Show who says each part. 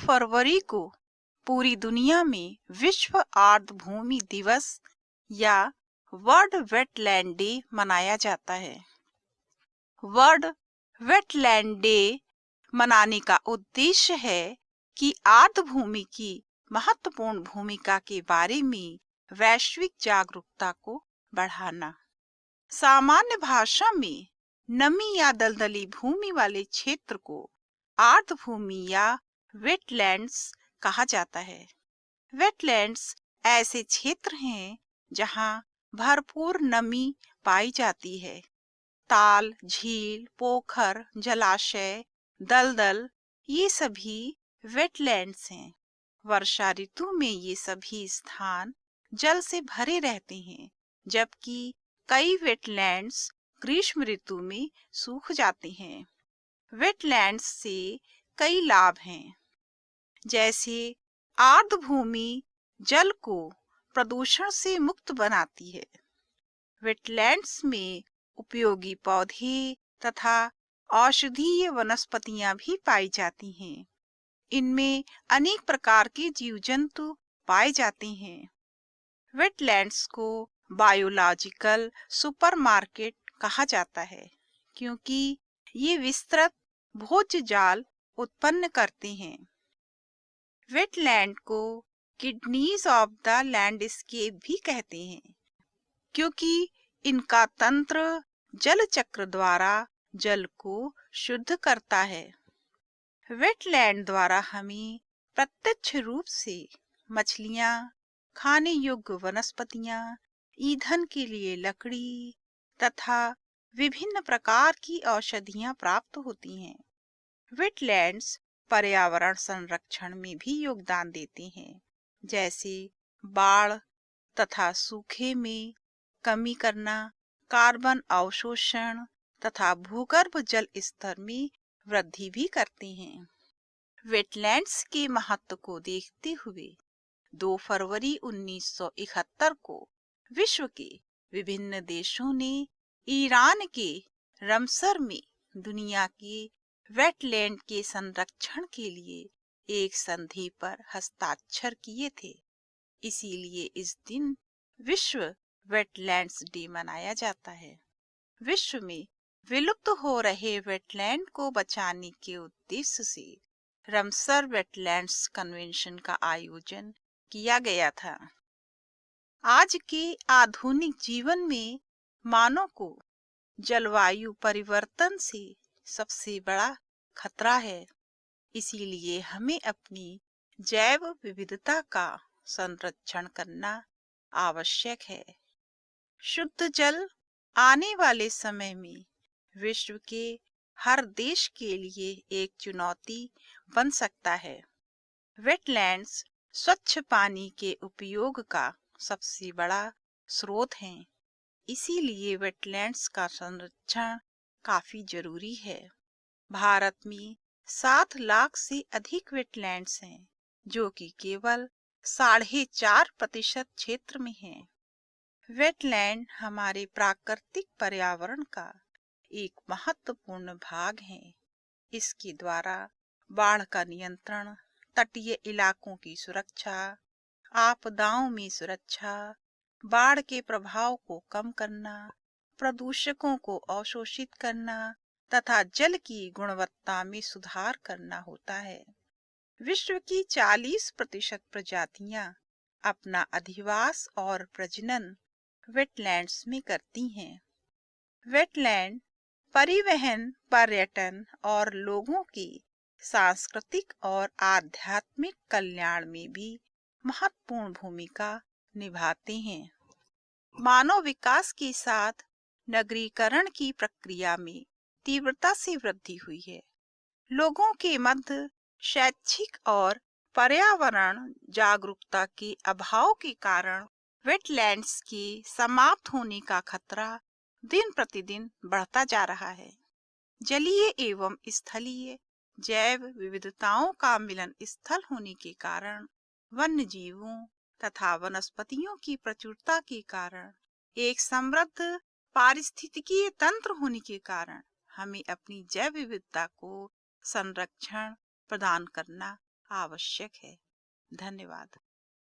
Speaker 1: फरवरी को पूरी दुनिया में विश्व आर्द्रभूमि दिवस या वर्ल्ड वेटलैंड डे मनाया जाता है। वर्ल्ड वेटलैंड डे मनाने का उद्देश्य है कि आर्द्रभूमि की महत्वपूर्ण भूमिका के बारे में वैश्विक जागरूकता को बढ़ाना। सामान्य भाषा में नमी या दलदली भूमि वाले क्षेत्र को आर्द्रभूमि या वेटलैंड्स कहा जाता है। वेटलैंड्स ऐसे क्षेत्र हैं जहां भरपूर नमी पाई जाती है। ताल, झील, पोखर, जलाशय, दलदल ये सभी वेटलैंड्स हैं। वर्षा ऋतु में ये सभी स्थान जल से भरे रहते हैं, जबकि कई वेटलैंड्स ग्रीष्म ऋतु में सूख जाते हैं। वेटलैंड्स से कई लाभ हैं, जैसे आर्द्रभूमि जल को प्रदूषण से मुक्त बनाती है। वेटलैंड्स में उपयोगी पौधे तथा औषधीय वनस्पतियां भी पाई जाती हैं। इनमें अनेक प्रकार के जीव जंतु पाए जाते हैं। वेटलैंड्स को बायोलॉजिकल सुपरमार्केट कहा जाता है, क्योंकि ये विस्तृत भोज्य जाल उत्पन्न करते हैं। वेटलैंड को किडनीज ऑफ द लैंडस्केप भी कहते हैं, क्योंकि इनका तंत्र जल चक्र द्वारा जल को शुद्ध करता है। वेटलैंड द्वारा हमें प्रत्यक्ष रूप से मछलियां, खाने योग्य वनस्पतियां, ईंधन के लिए लकड़ी तथा विभिन्न प्रकार की औषधियां प्राप्त होती हैं। वेटलैंड्स पर्यावरण संरक्षण में भी योगदान देते हैं, जैसे बाढ़ तथा सूखे में कमी करना, कार्बन अवशोषण तथा भूगर्भ जल स्तर में वृद्धि भी करते हैं। वेटलैंड्स के महत्व को देखते हुए 2 फरवरी 1971 को विश्व के विभिन्न देशों ने ईरान के रमसर में दुनिया के वेटलैंड के संरक्षण के लिए एक संधि पर हस्ताक्षर किए थे। इसीलिए इस दिन विश्व वेटलैंड्स डे मनाया जाता है। विश्व में विलुप्त हो रहे वेटलैंड को बचाने के उद्देश्य से रमसर वेटलैंड्स कन्वेंशन का आयोजन किया गया था। आज के आधुनिक जीवन में मानव को जलवायु परिवर्तन से सबसे बड़ा खतरा है। इसीलिए हमें अपनी जैव विविधता का संरक्षण करना आवश्यक है। शुद्ध जल आने वाले समय में विश्व के हर देश के लिए एक चुनौती बन सकता है। वेटलैंड्स स्वच्छ पानी के उपयोग का सबसे बड़ा स्रोत हैं। इसीलिए वेटलैंड्स का संरक्षण काफी जरूरी है। भारत में 7 लाख से अधिक वेटलैंड्स हैं, जो कि केवल 4.5% क्षेत्र में हैं। वेटलैंड हमारे प्राकृतिक पर्यावरण का एक महत्वपूर्ण भाग है। इसके द्वारा बाढ़ का नियंत्रण, तटीय इलाकों की सुरक्षा, आपदाओं में सुरक्षा, बाढ़ के प्रभाव को कम करना, प्रदूषकों को अवशोषित करना तथा जल की गुणवत्ता में सुधार करना होता है। विश्व की 40% प्रजातियां अपना अधिवास और प्रजनन वेटलैंड्स में करती हैं। वेटलैंड परिवहन, पर्यटन और लोगों के सांस्कृतिक और आध्यात्मिक कल्याण में भी महत्वपूर्ण भूमिका निभाते हैं। मानव विकास के साथ नगरीकरण की प्रक्रिया में तीव्रता से वृद्धि हुई है। लोगों के मध्य शैक्षिक और पर्यावरण जागरूकता के अभाव के कारण वेटलैंड्स के समाप्त होने का खतरा दिन प्रतिदिन बढ़ता जा रहा है। जलीय एवं स्थलीय जैव विविधताओं का मिलन स्थल होने के कारण, वन्य जीवों तथा वनस्पतियों की प्रचुरता के कारण, एक समृद्ध पारिस्थितिकीय तंत्र होने के कारण हमें अपनी जैव विविधता को संरक्षण प्रदान करना आवश्यक है। धन्यवाद।